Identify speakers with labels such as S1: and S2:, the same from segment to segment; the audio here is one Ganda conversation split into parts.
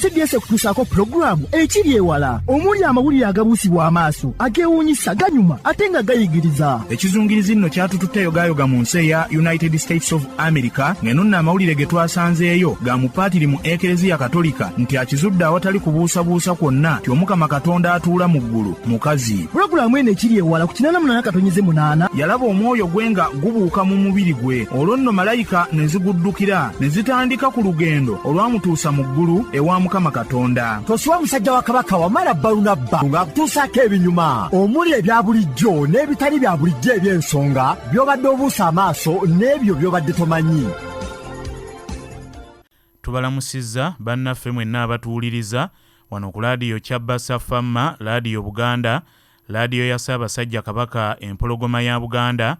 S1: CDS kutusaako programu ekiri ewala omuli amawulire agabuusibwa amaaso ageewuunyisa ganyuma ate nga gayigiriza.
S2: Ekizungirizi nno kyatututte yogayoga mu nsi eya United States of America ng'eno nno amawulire ge twasanzeeyo ga mupaatiri mu Ekereziya Katolika nti akizudde awatali kubuusabuusa kwonna nti Omukama Katonda atuula mu ggulu mukazi.
S1: Pulogulaamu eno ekiri ewala ku 88:8
S2: yalaba omwoyo gwe nga gubuuka mu mubiri gwe. Olwo nno malayika ne ziguddukira ne zitandika ku lugendo olwamutuusa mu ggulu ewa Mukama Katonda.
S3: Toswa musajja wa Kabaka wamala balunabba ng'akutuusaako ebinyuma omuli ebya bulijjo n'ebitali bya bulijjo eby'ensonga by'obadde obuusa amaaso n'ebyo by'obadde tomanyi.
S4: Tubalamusizza bannaffe mwenna abatuwuliriza wano ku laadiyo Kyabasa Famma, laadiyo Buganda, laadiyo ya Ssaabasajja Kabaka empologoma ya Buganda,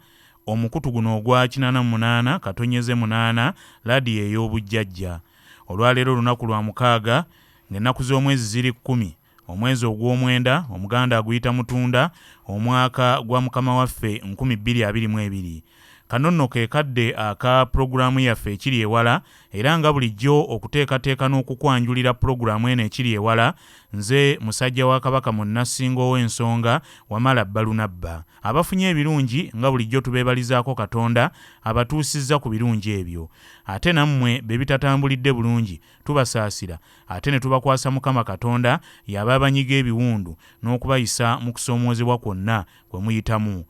S4: omukutu guno ogwa 88/8 laadiyo ey'obujjajja. Olwaleero olunaku lwa 6 ng'ennaku z'omwezi ziri 10 omwezi ogw'omwenda omuganda aguyita Mutunda omwaka gwa Mukama waffe 2022. Kano nno ke kadde aka pulogulaamu yaffe ekiri ewala, era nga bulijjo okuteekateeka n'okukwanjulira pulogulaamu eno ekiri ewala, nze musajja wa Kabaka munnasinga ow'ensonga Wamala Balunabba. Abafunye ebirungi nga bulijjo tubeebalizaako Katonda abatuusizza ku birungi ebyo. Ate nammwe be bitatambulidde bulungi tubasaasira, ate ne tubakwasa Mukama Katonda yaba abanyiga ebiwundu n'okubayisa mu kusoomoozebwa kwonna kwe muyitamu.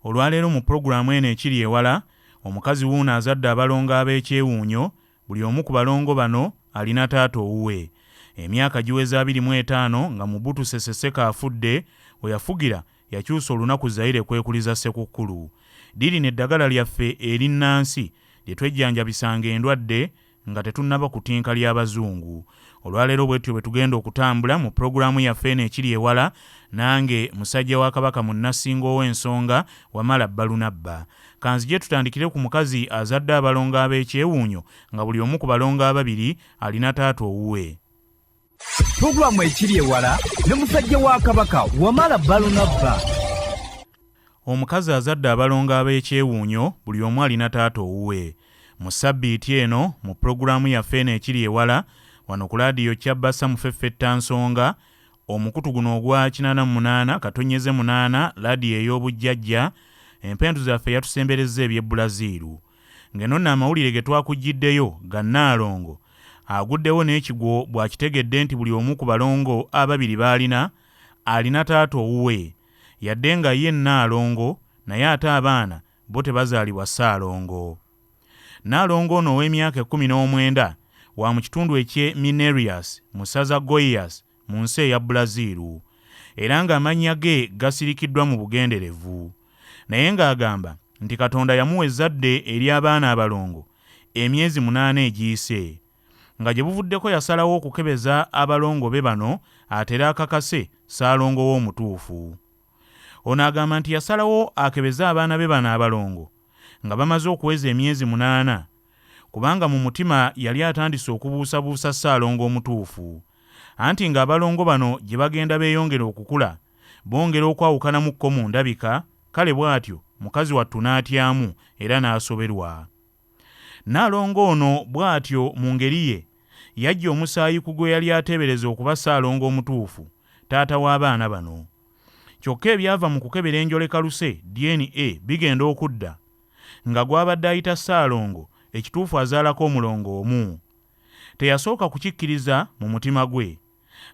S4: Olwaleero mu pulogulaamu eno ekiri ewala, omukazi Wuuno azadde abalongo ab'ekyewuunyo, buli omu ku balongo bano alina taata owuwe. Emyaka giweza 25 nga Mobutu Sese Seko afudde, we yafugira yakyusa olunaku Zaire kwekuliza Ssekukkulu. Diri n'eddagala lyaffe erinnansi lye twejjanjabisanga endwadde nga tetunnaba kutinka ly'Abazungu. Olwaleero bwetyo bwe tugenda okutambula mu pulogulaamu yaffe eno ekiri ewala, nange musajja wa Kabaka munnasinga ow'ensonga Wamala Balunabba. Kanzije tutandikire ku mukazi azadde abalongo ab'ekyewuunyo nga buli omu ku balongo ababiri alina taata owuwe.
S3: Pulogulaamu ekiri ewala ne musajja wa Kabaka Wamala Balunabba.
S4: Omukazi azadde abalongo ab'ekyewuunyo buli omu alina taata owuwe. Mu sabbiiti eno mu pulogulaamu yaffe eno ekiri ewala wano ku laadiyo Kyabasa Mufeffetta Nsonga, omukutu guno ogwa 88/8 laadiyo ey'obujjajja, empentu zaffe yatusemberezza eby'ebbulaziiru. Ng'eno nno amawulire ge twakugiddeyo ga Nnaalongo aguddewo n'ekigwo bwakitegedde nti buli omu ku balongo ababiri b'alina alina taata owuwe, yadde nga ye Nnaalongo naye ate abaana bo tebazaalibwa Ssaalongo. Nnaalongo ono ow'emyaka 19 wa mu kitundu eky'e Minerias mu ssaza Goiás mu nsi eya Bulaziiru, era ng'amannya ge gasirikiddwa mu bugenderevu, naye ng'agamba nti Katonda yamuwa ezzadde eri abaana abalongo emyezi 8 egiyise, nga gye buvuddeko yasalawo okukebeza abalongo be bano atere akakase Ssaalongo w'omutuufu. Ono agamba nti yasalawo akebeze abaana be bano abalongo nga bamaze okuweza emyezi 8, kubanga mu mutima yali atandise okubuusabuusa Ssaalongo omutuufu, anti ng'abalongo bano gye bagenda beeyongera okukula bongera okwawukanamukko mu ndabika, kale bw'atyo mukazi wattu n'atyamu era n'asoberwa. Nnaalongo ono bw'atyo mu ngeri ye yajja omusaayi ku gwe yali ateebereza okuba Ssaalongo omutuufu, taata w'abaana bano. Kyokka ebyava mu kukebera enjolekaluse DNA bigenda okudda, nga gw'abadde ayita Ssaalongo ekituufu azaalako omulongo omu. Teyasooka kukikkiriza mu mutima gwe,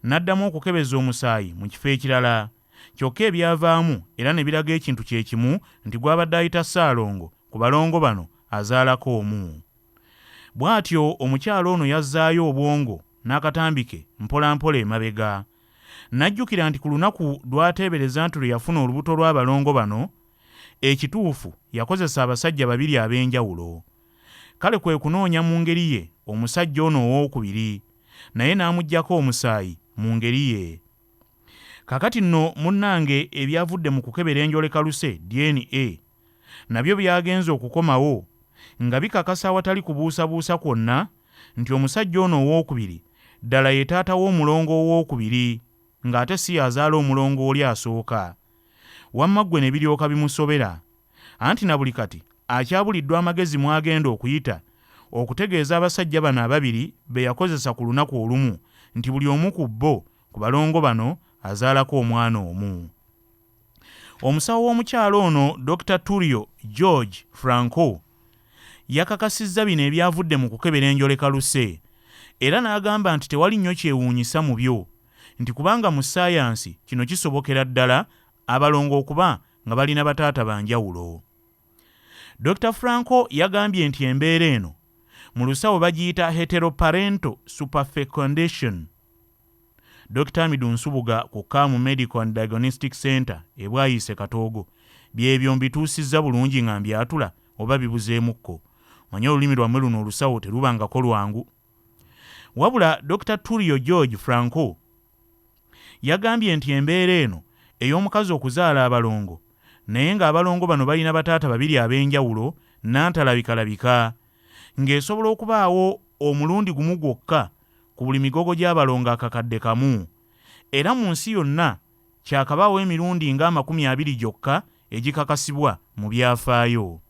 S4: n'addamu okukebeza omusaayi mu kifo ekirala, kyokka ebyavaamu era ne biraga ekintu kye kimu nti gw'abadde ayita Ssaalongo ku balongo bano azaalako omu. Bw'atyo omukyalo ono yazzaayo obwongo n'akatambike mpolampola emabega. N'ajjukira nti ku lunaku lw'ateebereza nti lwe yafuna olubuto lw'abalongo bano, ekituufu yakozesa abasajja babiri ab'enjawulo. Kale kwe kunoonya mu ngeri ye omusajja ono owookubiri, naye n'amuggyako omusaayi mu ngeri ye. Kakati nno munnange ebyavudde mu kukebera enjolekaluse DNA nabyo byagenze okukomawo nga bikakasa awatali kubuusabuusa kwonna nti omusajja ono owookubiri ddala ye taata w'omulongo owookubiri, ng'ate si yazaala omulongo oli asooka. Wamma ggwe ne biryoka bimusobera, anti na buli kati akyabuliddwa amagezi mwagenda okuyita okutegeeza abasajja bano ababiri be yakozesa ku lunaku olumu nti buli omu ku bo ku balongo bano azaalako omwana omu. Omusawo w'omukyalo ono Dr. Tulio George Franco yakakasizza bino ebyavudde mu kukebera enjoleka luse era n'agamba nti tewali nnyo kyewuunyisa mu byo nti kubanga mu ssaayansi kino kisobokera ddala abalongo okuba nga balina bataata banjawulo. Dr. Franco yagambye nti embeera eno mu lusawo bagiyita heteroparental superfecundation. Dr. Midunsubuga ku Kamu Medical and Diagnostic Center ebwayise Katoogo byebyo mbituusizza bulungi nga mbyatula oba bibuzeemukko. Manya olulimi lwammwe luno olusawo terubangako lwangu. Wabula Dr. Tulio George Franco yagambye nti embeera eno ey'omukazi okuzaala abalongo naye ng'abalongo bano balina bataata babiri ab'enjawulo n'antalabikalabika ng'esobola okubaawo omulundi gumu gwokka ku buli migogo gy'abalongo akakadde kamu era mu nsi yonna kyakabaawo emirundi nga 20 gyokka egikakasibwa mu byafaayo.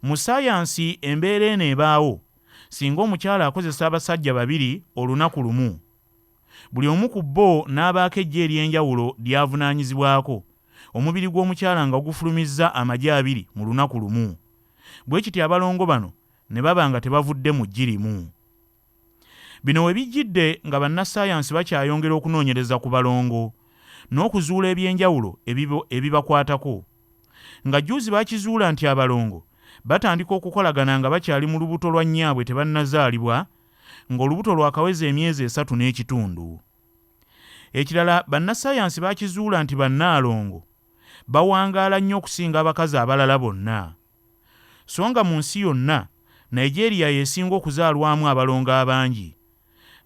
S4: Mu ssaayansi embeera eno ebaawo singa omukyala akozesa abasajja babiri olunaku lumu, buli omu ku bo n'abaako ejje ery'enjawulo lyavunaanyizibwako, omubiri gw'omukyala nga gufulumizza amagi 2 mu lunaku lumu. Bwe kiti abalongo bano ne baba nga tebavudde mu ggi limu. Bino we bijjidde nga bannassaayansi bakyayongera okunoonyereza ku balongo n'okuzuula ebyenjawulo ebibakwatako. Nga jjuuzi bakizuula nti abalongo batandika okukolagana nga bakyali mu lubuto lwa nnyaabwe tebannazaalibwa, ng'olubuto lwakaweza emyezi 3 n'ekitundu. Ekirala bannassaayansi bakizuula nti bannaalongo bawangaala nnyo okusinga abakazi abalala bonna. So nga mu nsi yonna Nigeria yesinga okuzaalwamu abalongo abangi,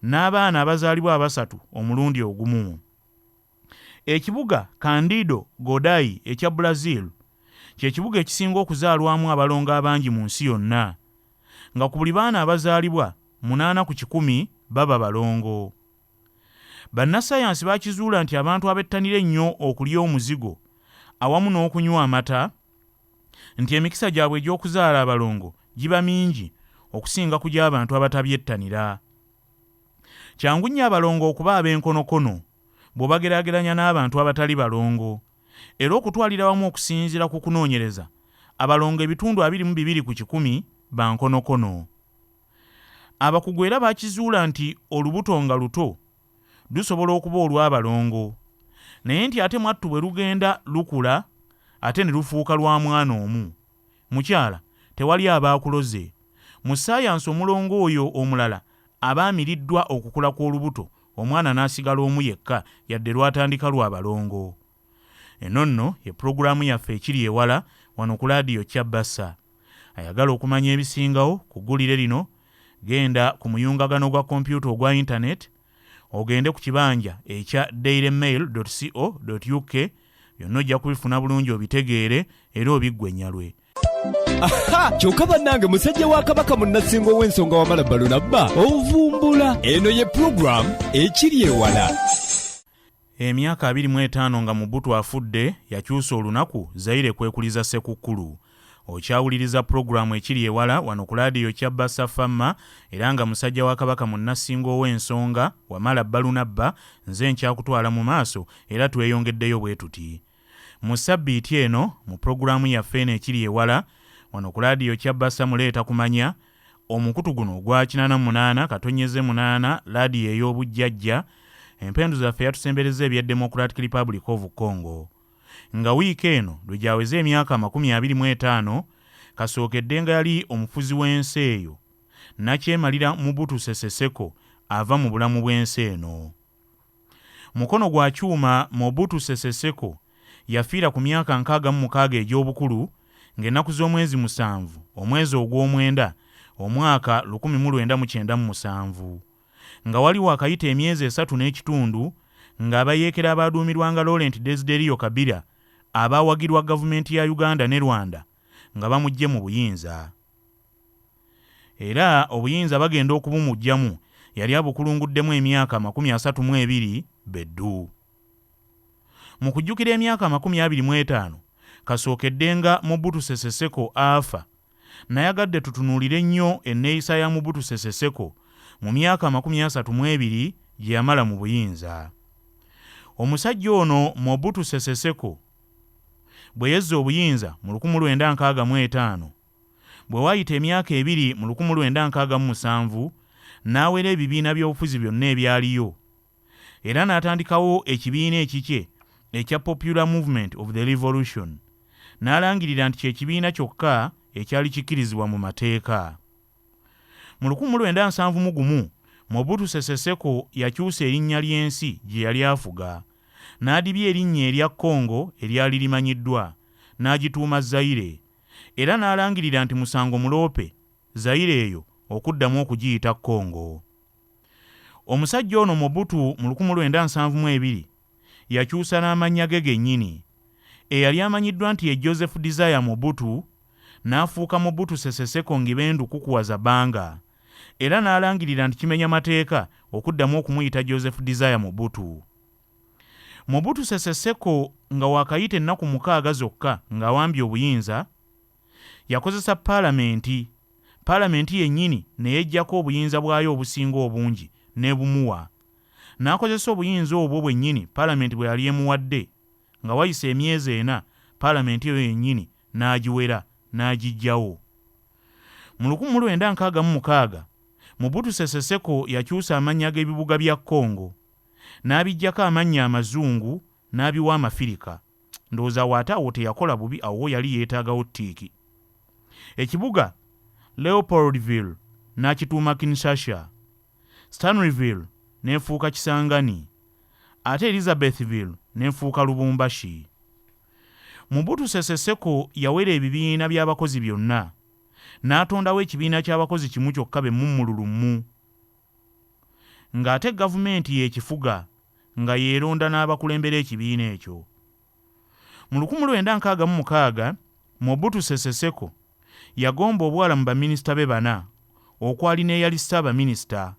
S4: n'abaana abazaalibwa 3 omulundi ogumu. Ekibuga Candido Godai ekya Brazil ky'ekibuga ekisinga okuzaalwamu abalongo abangi mu nsi yonna, nga ku buli baana abazaalibwa 8 ku 100 baba balongo. Bannassaayansi bakizuula nti abantu abettanira ennyo okulya omuzigo awamu n'okunywa amata, nti emikisa gyabwe egy'okuzaala abalongo giba mingi okusinga ku gy'abantu abatabyettanira. Kyangu nnyo abalongo okuba ab'enkonokono bw'obageraageranya n'abantu abatali balongo, era okutwalira wamu okusinziira ku kunoonyereza abalongo ebitundu 22 ku 100 ba nkonokono. Abakugu era bakizuula nti olubuto nga luto lusobola okuba olw'abalongo, naye nti ate mwattu bwe lugenda lukula ate ne lufuuka lwa mwana omu. Mukyala tewali abaakuloze. Mu ssaayansi omulongo oyo omulala abaamiriddwa okukula kw'olubuto, omwana n'asigala omu yekka yadde lwatandika lwa balongo. Eno nno ye pulogulaamu yaffe ekiri ewala wano ku laadiyo Kyabasa. Ayagala okumanya ebisingawo ku ggulire lino, genda ku muyungagano gwa kompyuta ogwa intaneti, ogende ku kibanja ekya dailymail.co.uk. Byonna ojja kubifuna bulungi obitegeere era obiggwennyalwe.
S5: Aha! Kyokka bannange musajja wa Kabaka munnasinga ow'ensonga wamala balonabba ovumbula. Eno ye pulogulaamu ekiri ewala.
S4: Emyaka 25 nga Mobutu afudde yakyusa olunaku Zaire kwekuliza Sekukkulu. Okyawuliriza pulogulaamu ekiri ewala wano ku laadiyo Kyabasa Famma, era nga musajja wa Kabaka munnasinga ow'ensonga wamala balunabba nze nkyakutwala mu maaso era tweyongeddeyo bwe tuti. Mu sabbiiti eno mu pulogulaamu yaffe eno ekiri ewala wano ku laadiyo Kyabasa muleeta kumanya omukutu guno ogwa 88 katonyeze 8 laadiyo ey'obujjajja. Empendu zaffe yatusembereza ebya Democratic Republic of Congo. Nga wiiki eno lwe gyaweza emyaka 25 kasookedde nga yali omufuzi w'ensi eyo nakyemalira Mobutu Sese Seko ava mu bulamu bw'ensi eno. Mukono gwa kyuma Mobutu Sese Seko yafiira ku myaka 66 egy'obukulu ng'ennaku z'omwezi 7 omwezi ogw'omwenda omwaka 1997, nga waliwo akayita emyezi 3 n'ekitundu ng'abayeekera abaaduumirwanga Laurent Desiderio Kabila abaawagirwa gavumenti ya Uganda ne Rwanda nga bamugye mu buyinza. Era obuyinza bagenda okubumugyamu yali abukulunguddemu emyaka 32 beddu. Mu kujjukira emyaka 25 kasookedde nga Mobutu Sese Seko afa, nayagadde tutunuulire nnyo enneeyisa ya Mobutu Sese Seko mu myaka 32 gye yamala mu buyinza. Omusajja ono Mobutu Sese Seko bwe yezza obuyinza mu 1965 bwe waayita emyaka ebiri mu 1967 n'awera ebibiina by'obufuzi byonna ebyaliyo era n'atandikawo ekibiina ekikye ekya Popular Movement of the Revolution n'alangirira nti kyekibiina kyokka ekyali kikkirizibwa mu mateeka. Mu 1971 Mobutu Sese Seko yakyusa erinnya ly'ensi gye yali afuga n'adibya erinnya erya Congo eryali limanyiddwa n'agituuma Zaire era n'alangirira nti musango muloope Zaire eyo okuddamu okugiyita Congo. Omusajja ono Mobutu mu 1972 yakyusa n'amannya ge gennyini eyali amanyiddwa nti ye Joseph Desire Mobutu n'afuuka Mobutu Sese Seko Ngibendu Kukuwaza Banga era n'alangirira nti kimenya mateeka okuddamu okumuyita Joseph Desire Mobutu. Mobutu Sese Seko nga wakayita ennaku 6 zokka ng'awambye obuyinza yakozesa paalamenti yennyini ne yeggyako obuyinza bwayo obusinga obungi n'ebumuwa. N'akozesa obuyinza obwo bwennyini paalamenti bwe yali emuwadde nga wayisa emyezi 4 paalamenti eyo yennyini n'agiwera n'agiggyawo. Mu 1966 Mobutu Sese Seko yakyusa amannya g'ebibuga bya Congo n'abiggyako amannya amazungu n'abiwa Amafirika. Ndowooza waate awo teyakola bubi, awo yali yeetaagawo ttiiki. Ekibuga Leopoldville n'akituuma Kinshasa, Stanleyville n'efuuka Kisangani, ate Elizabethville n'efuuka Lubumbashi. Mobutu Sese Seko yawera ebibiina by'abakozi byonna n'atondawo ekibiina ky'abakozi kimu kyokka b'emmululumu ng'ate gavumenti y'ekifuga nga yeeronda n'abakulembera ekibiina ekyo. Mu 1966 Mobutu Sese Seko yagomba obwala mu baminisita be 4 okwali n'eyali Ssaabaminisita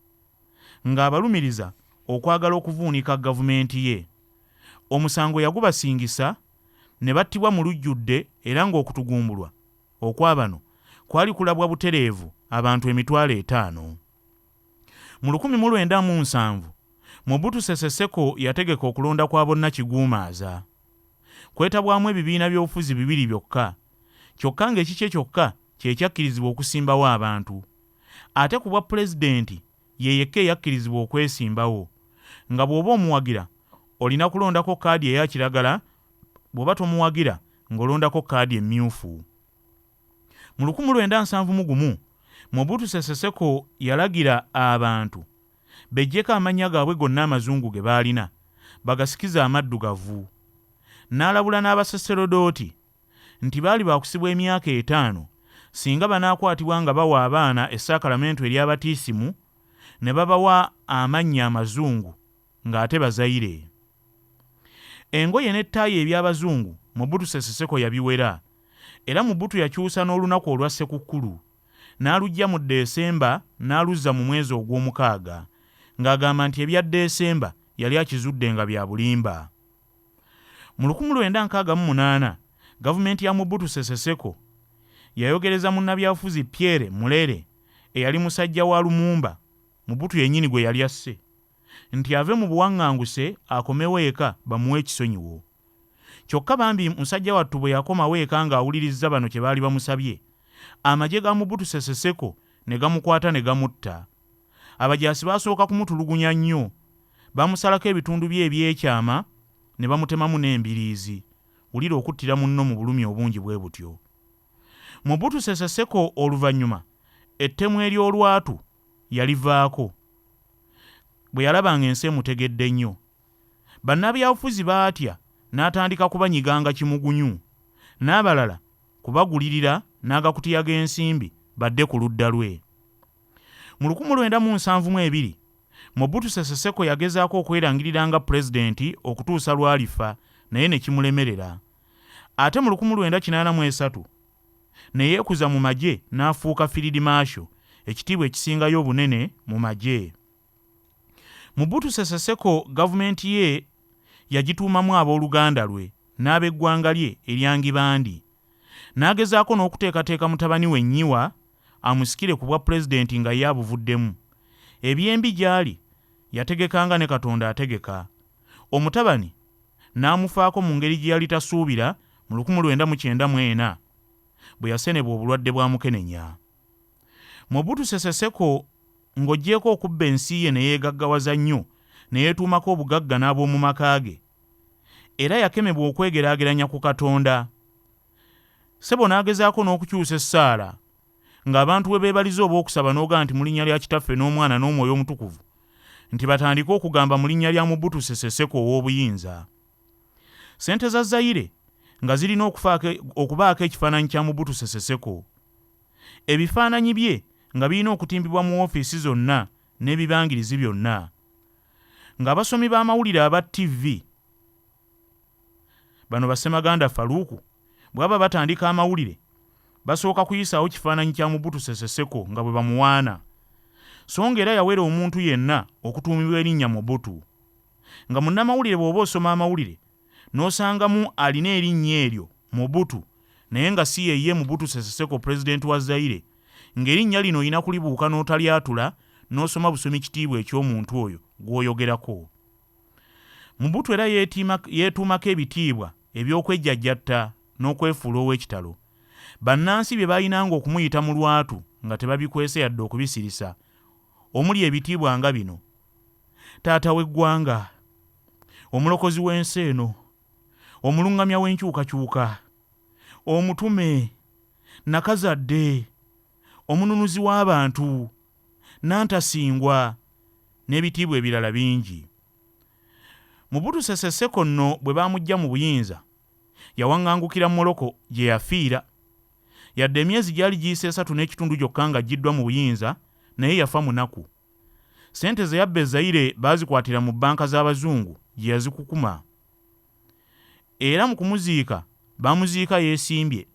S4: ng'abalumiriza okwagala okuvuunika gavumenti ye. Omusango yagubasingisa ne battibwa mu lujjudde era ng'okutugumbulwa okwabano kwali kulabwa butereevu abantu 5,000. Mu 1970 Mobutu Sese Seko yategeka okulonda kwa bonna kiguumaaza. Kwetabwamu ebibiina by'obufuzi 2 byokka, kyokka ng'ekikye kyokka kye kyakkirizibwa okusimbawo abantu. Ate ku bwa pulezidenti ye yekka eyakkirizibwa okwesimbawo, nga bw'oba omuwagira olina kulondako kaadi eya kiragala, bw'oba tomuwagira ng'olondako kaadi emmyufu. Mu 1971 Mobutu Sese Seko yalagira abantu bejjeko amannya gaabwe gonna amazungu ge baalina bagasikiza amaddugavu. N'alabula n'abasaserodooti nti baali baakusibwa emyaka 5 singa banaakwatibwa nga bawa abaana essakalamento ery'abatiisimu ne babawa amannya amazungu ng'ate Bazaire. Engoye n'ettaayi eby'abazungu Mobutu Sese Seko yabiwera era Mobutu yakyusa n'olunaku olwa Ssekukkulu n'alujja mu Desemba n'aluzza mu mwezi ogw'omukaaga ng'agamba nti ebya Desemba yali akizudde nga bya bulimba. Mu 1968 gavumenti ya Mobutu Sese Seko yayogereza munnabyabufuzi Pierre Mulere eyali musajja wa Lumumba, Mobutu yennyini gwe yali asse, nti ave mu buwaŋŋanguse akomewo eka bamuwe ekisonyiwo. Kyokka bambi musajja wattu bwe yakomawo eka ng'awulirizza bano kye baali bamusabye, amagye ga Mobutu Sese Seko ne gamukwata ne gamutta. Abajaasi baasooka kumutulugunya nnyo, bamusalako ebitundu bye ebyekyama ne bamutemamu n'embiriizi. Wulira okuttira munno mu bulumi obungi bwe butyo. Mobutu Sese Seko oluvannyuma ettemu ery'olwatu yalivaako bwe yalabanga ensi emutegedde nnyo. Bannabyabufuzi baatya n'atandika kubanyiganga kimugunyu, n'abalala kubagulirira n'agakutiya g'ensimbi badde ku ludda lwe. Mu 1972 Mobutu Sese Seko yagezaako okwerangirira nga pulezidenti okutuusa lwalifa naye ne kimulemerera. Ate mu 1983 ne yeekuza mu magye n'afuuka Field Marshal, ekitiibwa ekisingayo obunene mu magye. Mobutu Sese Seko gavumenti ye yagituumamu abooluganda lwe n'ab'eggwanga lye eryangibandi. N'agezaako n'okuteekateeka mutabani we Nnyiwa amusikire ku bwa pulezidenti nga ye abuvuddemu. Ebyembi gy'ali yategekanga ne Katonda ategeka. Omutabani n'amufaako mu ngeri gye yali tasuubira mu 1994 bwe yasenebwa obulwadde bwa mukenenya. Mobutu Sese Seko ng'oggyeko okubba ensi ye ne yeegaggawaza nnyo ne yeetuumako obugagga n'ab'omu maka ge, era yakemebwa okwegeraageranya ku Katonda. Ssebo n'agezaako n'okukyusa essaala ng'abantu we beebaliza oba okusaba n'ogaa nti mu linnya lya Kitaffe n'Omwana n'Omwoyo Omutukuvu, nti batandike okugamba mu linnya lya Mobutu Sese Seko ow'obuyinza. Ssente za Zaire nga zirina okubaako ekifaananyi kya Mobutu Sese Seko. Ebifaananyi bye nga birina okutimbibwa mu woofiisi zonna n'ebibangirizi byonna. Ng'abasomi b'amawulire aba TV bano Bassemaganda Faluuku bw'aba batandika amawulire basooka kuyisaawo kifaananyi kya Mobutu Sese Seko nga bwe bamuwaana. So ng'era yawera omuntu yenna okutuumibwa erinnya Mobutu. Nga munnamawulire bw'oba osoma amawulire n'osangamu alina erinnya eryo Mobutu naye nga si ye Mobutu Sese Seko pulezidenti wa Zaire, ng'erinnya lino olina kulibuuka n'otalyatula n'osoma busomi kitiibwa eky'omuntu oyo gw'oyogerako. Mobutu era yeetuumako ebitiibwa eby'okwejjajjatta n'okwefuula ow'ekitalo. Bannansi bye balinanga okumuyita mu lwatu nga tebabikwese yadde okubisirisa, omuli ebitiibwa nga bino: taata w'eggwanga, omulokozi w'ensi eno, omuluŋŋamya w'enkyukakyuka, omutume, nakazadde, omununuzi w'abantu, nantasingwa, n'ebitiibwa ebirala bingi. Mobutu Sese Seko nno bwe baamujja mu buyinza yawaŋŋangukira Moroko gye yafiira. Yadde emyezi gyali giyise 3.5 gyokka ng'aggiddwa mu buyinza, naye yafa munaku. Ssente ze yabba Zaire baazikwatira mu bbanka z'Abazungu gye yazikukuma. Era mu kumuziika baamuziika yeesimbye.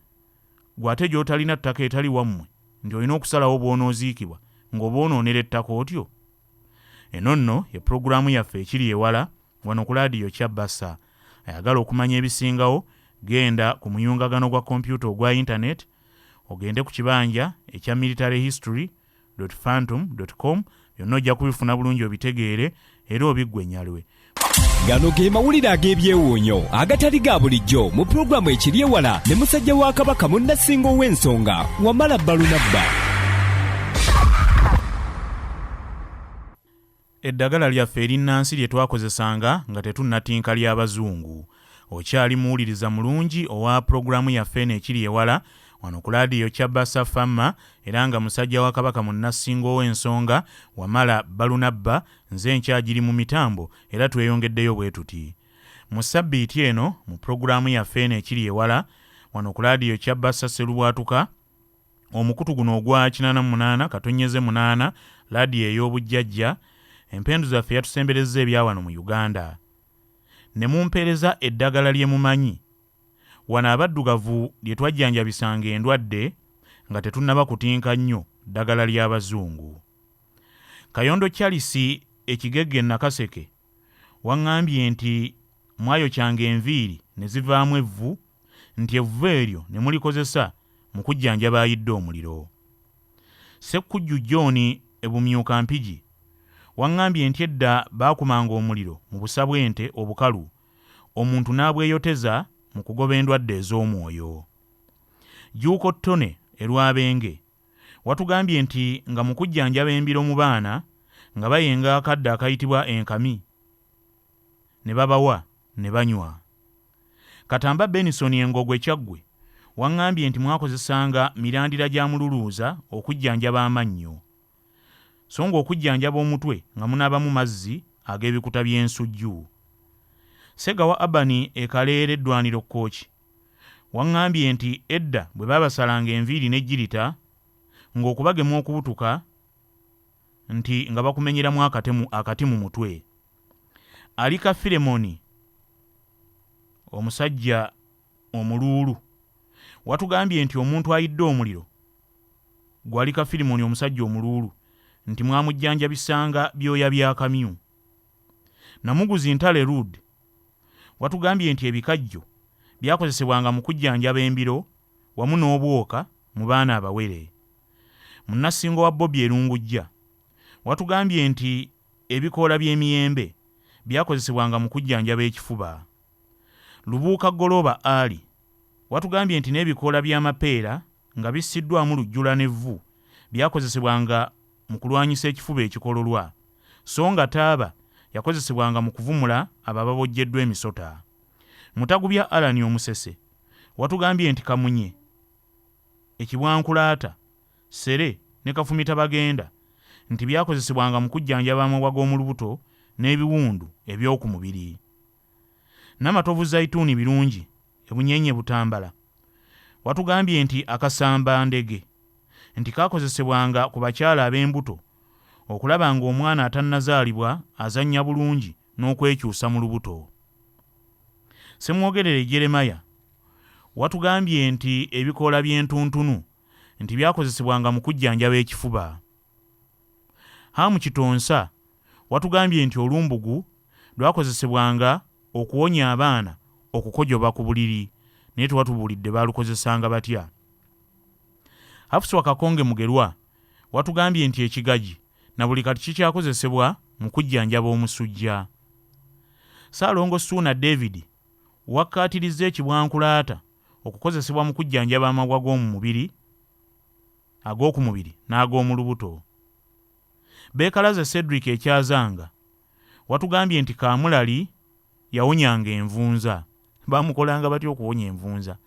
S4: Gw'ate gy'otalina ttaka etali wammwe nti olina okusalawo bw'onooziikibwa ng'oboonoonera ettaka otyo. Eno nno ye pulogulaamu yaffe ekiri ewala wano ku laadiyo Kyabasa. Ayagala okumanya ebisingawo, genda ku muyungagano gwa kompyuta ogwa intaneti, ogende ku kibanja ekya militaryhistory.phantom.com. byonna ojja kubifuna bulungi obitegeere era obiggwennyalwe.
S5: Gano ge mawulire ag'ebyewuunyo agatali ga bulijjo mu pulogulaamu ekiri ewala ne musajja wa Kabaka munnasinga ow'ensonga Wamala Balunabba.
S4: Eddagala lyaffe erinnansi lye twakozesanga nga tetunnatinka ly'Abazungu. Okyali muwuliriza mulungi owa pulogulaamu yaffe eno ekiri ewala wano ku laadiyo Kyabasa Famma, era nga musajja wa Kabaka munnasinga ow'ensonga Wamala Balunabba nze nkyagiri mu mitambo era tweyongeddeyo bwe tuti. Mu ssabbiiti eno mu pulogulaamu yaffe eno ekiri ewala wano ku laadiyo Kyabasa Sserubwatuka, omukutu guno ogwa 88 laadiyo ey'obujjajja, empendu zaffe yatusemberezza ebya wano mu Uganda. Ne mumpeereza eddagala lye mumanyi. Wano abaddugavu lye twajjanjabisanga endwadde nga tetunnaba kutinka nnyo ddagala ly'Abazungu. Kayondo Charles ekigegge Nakaseke waŋŋambye nti mwayokyanga enviiri ne zivaamu evvu, nti evvu eryo ne mulikozesa mu kujjanjaba ayidde omuliro. Ssekkujju John ebumyuka mpigi waŋŋambye nti edda baakumanga omuliro mu busa bw'ente obukalu, omuntu n'abweyoteza mu kugoba endwadde ez'omwoyo. Juuko Ttone erwabenge watugambye nti nga mu kujjanjaba embiro mu baana nga bayenga akadde akayitibwa enkami ne babawa ne banywa. Katamba Benison Engogwe Kyaggwe waŋŋambye nti mwakozesanga mirandira gya mululuuza okujjanjaba amannyo, so ng'okujjanjaba omutwe nga munaabamu mazzi ag'ebikuta by'ensujju. Segawa Abani ekaleera eddwaniro Kkooki waŋŋambye nti edda bwe baabasalanga enviiri n'ejjirita ng'okubagema okubutuka nti nga bakumenyeramu akati mu mutwe. Alika Filemoni omusajja omuluulu watugambye nti omuntu ayidde omuliro gw'Alika Filemoni omusajja omuluulu nti mwamujjanjabisanga byoya bya kamyu. Namuguzi Ntale Rude watugambye nti ebikajjo byakozesebwanga mu kujjanjaba embiro wamu n'obwoka mu baana abawere. Munnasingo wa Bobby Erungujja watugambye nti ebikoola by'emiyembe byakozesebwanga mu kujjanjaba ekifuba. Lubuuka Goloba Ali watugambye nti n'ebikoola by'amapeera nga bissiddwamu lujjula n'evvu byakozesebwanga mu kulwanyisa ekifuba ekikololwa, so nga taaba yakozesebwanga mu kuvumula abo ababojjeddwa emisota. Mutagubya Alani Omusese watugambye nti kamunye, ekibwankulaata, sere ne kafumita bagenda nti byakozesebwanga mu kujjanjaba amabwa g'omu lubuto n'ebiwundu eby'oku mubiri. Namatovu Zaituni birungi ebunyenye Butambala watugambye nti akasamba ndege nti kakozesebwanga ku bakyala ab'embuto okulaba ng'omwana atannazaalibwa azannya bulungi n'okwekyusa mu lubuto. Semwogerere Jeremaya watugambye nti ebikoola by'entuntunu nti byakozesebwanga mu kujjanjaba ekifuba. Hamu Kitonsa watugambye nti olumbugu lwakozesebwanga okuwonya abaana okukojoba ku buliri, naye tewatubuulidde baalukozesanga batya. Hafusi Wakakonge Mugerwa watugambye nti ekigagi na buli kati kikyakozesebwa mu kujjanjaba omusujja. Ssaalongo Suuna David wakkaatiriza ekibwankulaata okukozesebwa mu kujjanjaba amagwa g'omu mubiri, ag'oku mubiri n'ag'omu lubuto. Beekalaze Cedric Ekyazanga watugambye nti Kaamulali yawonyanga envunza. Baamukolanga batya okuwonya envunza?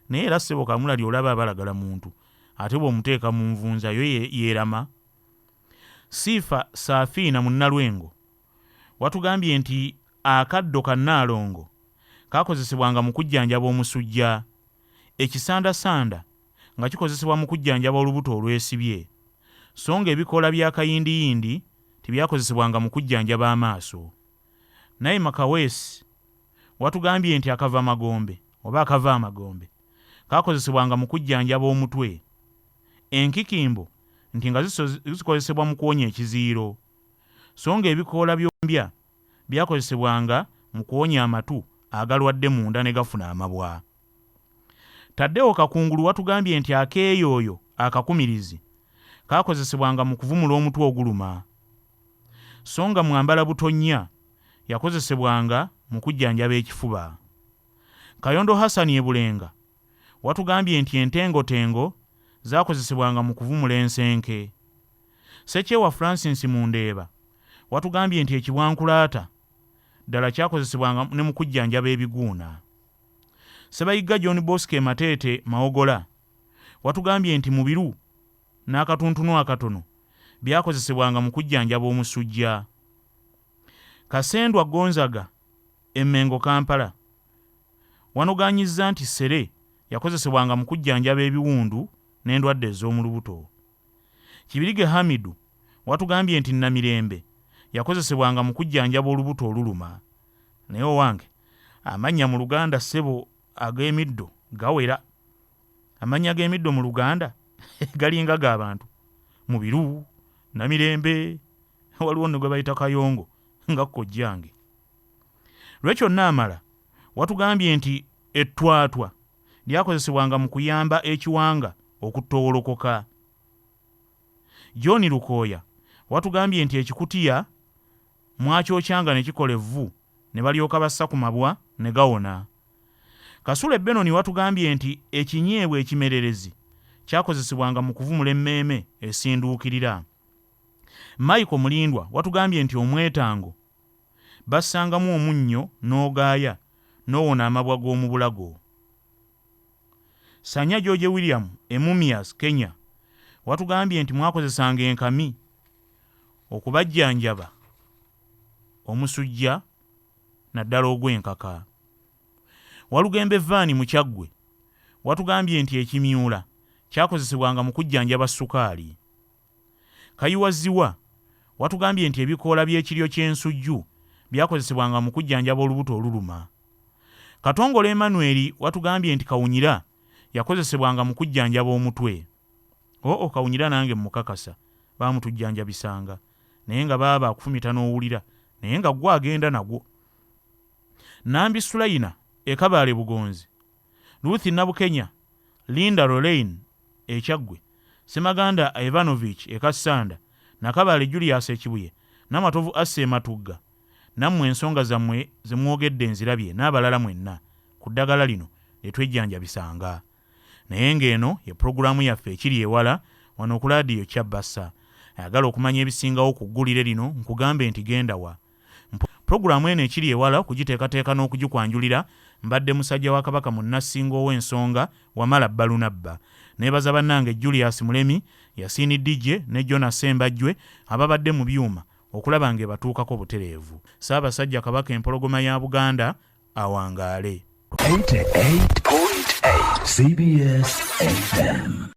S4: Naye era ssebo Kaamulali olaba abalagala muntu ate bw'omuteeka mu nvunza yo yeerama. Siifa Saafiina mu Nnaalongo watugambye nti akaddo ka Nnaalongo kakozesebwanga mu kujjanjaba omusujja, ekisandasanda nga kikozesebwa mu kujjanjaba olubuto olwesibye, so nga ebikoola bya kayindiyindi tibyakozesebwanga mu kujjanjaba amaaso. Naye Makaweesi watugambye nti akava amagombe oba akava amagombe kakozesebwanga mu kujjanjaba omutwe, enkikimbo nti nga zikozesebwa mu kuwonya ekiziiro, so nga ebikoola by'ombya byakozesebwanga mu kuwonya amatu agalwadde munda ne gafuna amabwa. Taddewo Kakungulu watugambye nti akeeyooyo akakumirizi kakozesebwanga mu kuvumula omutwe oguluma, so nga mwambala butonnya yakozesebwanga mu kujjanjaba ekifuba. Kayondo Hasani Ebulenga watugambye nti entengotengo zaakozesebwanga mu kuvumula ensenke. Sekyewa Francis Mundeeba watugambye nti ekibwankulaata ddala kyakozesebwanga ne mu kujjanjaba ebiguuna. Sebayiga John Bosque Mateete Mawogola watugambye nti mubiru n'akatuntunu akatono byakozesebwanga mu kujjanjaba omusujja. Kasendwa Gonzaga Emmengo Kampala wanoganyizza nti sere yakozesebwanga mu kujjanjaba ebiwundu n'endwadde ez'omu lubuto. Kibirige Hamidu watugambye nti Namirembe yakozesebwanga mu kujjanjaba olubuto oluluma. Naye owange amannya mu Luganda ssebo ag'emiddo gawera. Amannya g'emiddo mu Luganda galinga g'abantu. Mubiru, Namirembe, waliwo ne gwe bayita Kayongo nga kkojjange. Lwekyo Naamala watugambye nti ettwatwa lyakozesebwanga mu kuyamba ekiwanga okuttowolokoka. John Lukooya watugambye nti ekikutiya mwakyokyanga ne kikola evvu ne balyoka bassa ku mabwa ne gawona. Kasule Benoni watugambye nti ekinyeebwa ekimererezi kyakozesebwanga mu kuvumula emmeeme esinduukirira. Michael Mulindwa watugambye nti omwetango bassangamu omunnyo n'ogaaya n'owona amabwa g'omu bulago. Sanya George William Emumias Kenya watugambye nti mwakozesanga enkami okubajjanjaba omusujja naddala ogw'enkaka. Walugembe Vaani mu Kyaggwe watugambye nti ekimyula kyakozesebwanga mu kujjanjaba sukaali. Kayiwaziwa watugambye nti ebikoola by'ekiryo ky'ensujju byakozesebwanga mu kujjanjaba olubuto oluluma. Katongole Emmanuel watugambye nti kawunyira yakozesebwanga mu kujjanjaba omutwe. Kawunyira nange mukakasa baamutujjanjabisanga naye nga baba akufumita n'owulira naye nga gwe agenda nagwo. Nambi Sulayina Ekabaale Bugonzi, Ruthi Nabukenya, Linda Lorraine Ekyaggwe, Semaganda Ivanovich Ekasanda, Nakabaale Julius Ekibuye, Namatovu asse matugga nammwe ensonga zammwe zemwogedde nzirabye n'abalala mwenna ku ddagala lino lyetwejjanjabisanga. Naye ng'eno ye pulogulaamu yaffe ekiri ewala wano ku laadiyo Kyabassa. Ayagala okumanya ebisingawo ku ggulire lino nkugambe nti genda wa. Pulogulaamu eno ekiri ewala okugiteekateeka n'okugikwanjulira mbadde musajja wa Kabaka munnasinga ow'ensonga Wamala Balunabba. Neebaza bannange Julius Mulemi, Yasini DJ ne Jonas Sembajjwe ababadde mu byuma okulaba ng'ebatuukako butereevu. Ssaabasajja Kabaka empologoma ya Buganda awangaale.
S6: 88.8 CBS FM.